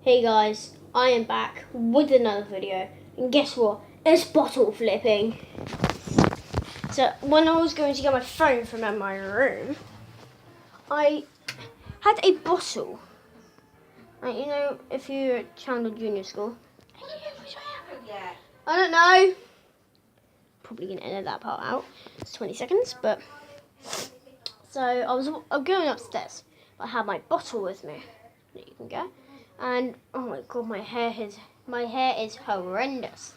Hey guys, I am back with another video, and guess what? It's bottle flipping. So when I was going to get my phone from my room, I had a bottle. Like, you know, if you're at Chandler Junior School. I don't know. Probably gonna edit that part out. It's 20 seconds, but so I'm going upstairs. I had my bottle with me. There you can go. And oh my god, my hair is horrendous.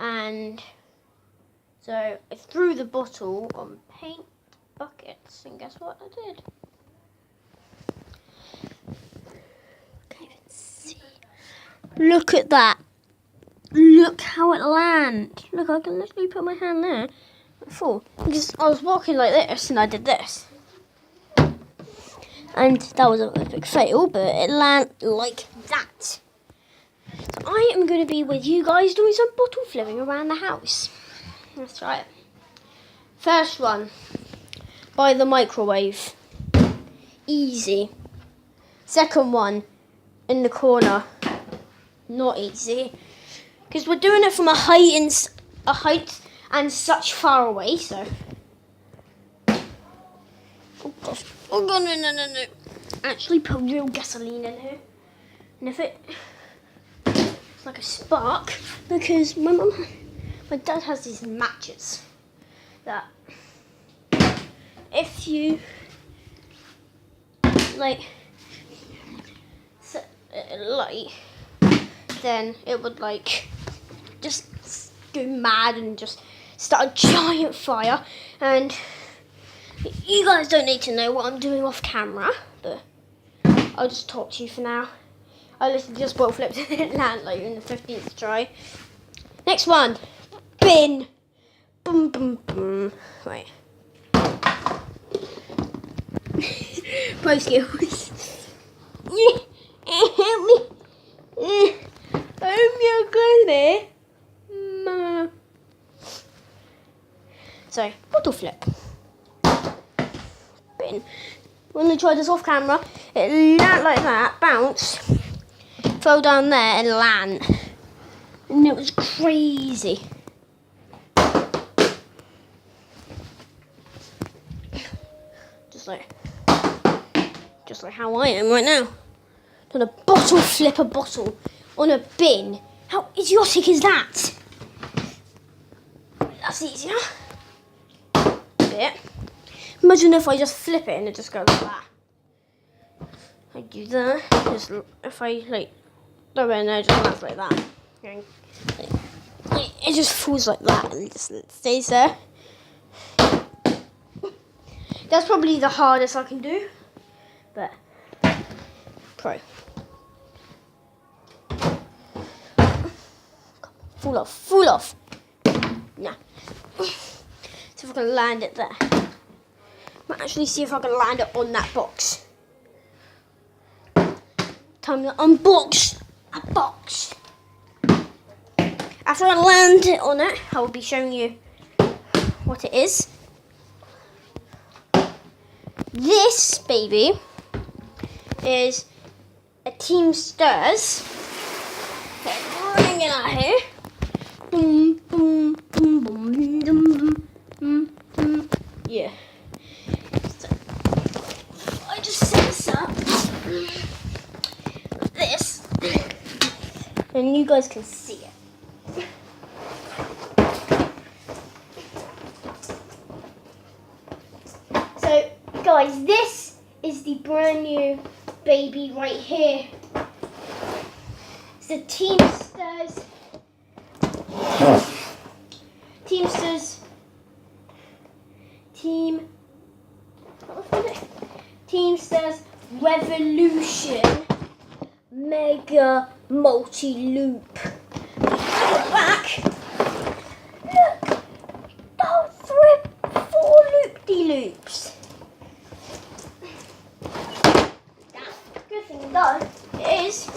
And so I threw the bottle on paint buckets, and guess what I did? Can't even see. Look at that. Look how it landed. Look, I can literally put my hand there. Before, because I was walking like this, and I did this. And that was a big fail, but it landed like that. So I am going to be with you guys doing some bottle flipping around the house. That's right. First one, by the microwave. Easy. Second one, in the corner. Not easy. Because we're doing it from a height and such far away, so. Oh gosh. Oh god, no. Actually put real gasoline in here. And if it's like a spark, because my dad has these matches that if you like set a light, then it would like just go mad and just start a giant fire. And you guys don't need to know what I'm doing off camera, but I'll just talk to you for now. I literally just bottle flipped and it landed like in the 15th try. Next one, bin. Boom, boom, boom. Right. Pro skills. Help me. I'm good. Mama. So, bottle flip. Bin. When I tried this off camera, it landed like that, bounced, fell down there and land. And it was crazy. Just like how I am right now. Trying to bottle flip a bottle on a bin. How idiotic is that? That's easier. Bit. Imagine if I just flip it and it just goes like that. I do that. Just if I like throw it in there, it just lands like that. And, it just falls like that and just stays there. That's probably the hardest I can do, but pro. Fall off. Nah. See if I can land it there. Might actually see if I can land it on that box. Time to unbox a box. After I land it on it, I will be showing you what it is. This baby is a Team Stirs. Bring it out here. Boom, boom, boom, boom, boom, boom, boom. Yeah. So, I just set this up like this, and you guys can see it. So, guys, this is the brand new baby right here. It's the Team Stirs. Team Stirs Revolution Mega Multi-Loop. Back. Look. Oh, 4 loop-de-loops. Good thing though is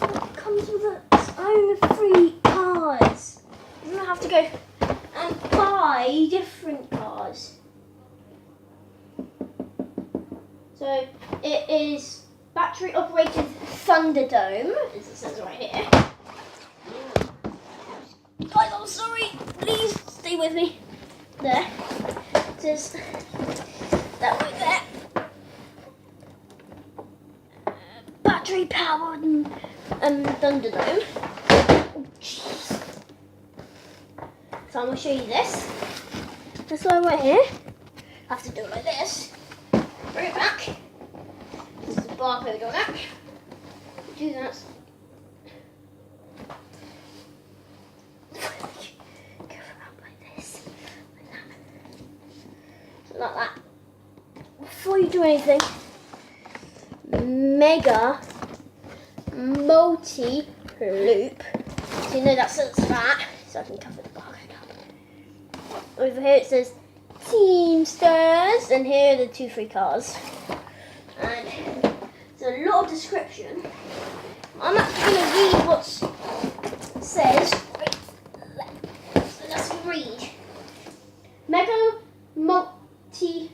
it comes with its own free cars. You don't have to go and buy different cars. So it is battery operated Thunderdome, as it says right here. Guys, I'm sorry, please stay with me. There. It says that right there. Battery powered Thunderdome. Oh, jeez. So I'm going to show you this. This one right here. I have to do it like this. Bring it back. This is the barcode on that. Do that. Go around like this. Like that. So like that. Before you do anything, mega multi loop. So you know that says that. So I can cover the barcode up. Over here it says Teamsters, and here are the 2 free cars. And there's a lot of description. I'm actually going to read what it says. So let's read. Mega multi.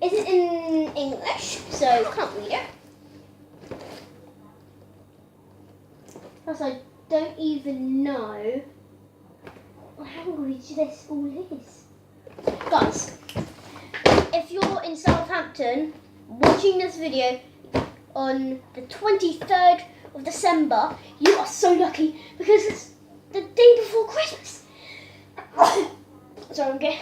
Is it in English? So can't read it. Plus I don't even know what language this all is. Guys, if you're in Southampton watching this video on the 23rd of December, you are so lucky because it's the day before Christmas. Sorry, I'm getting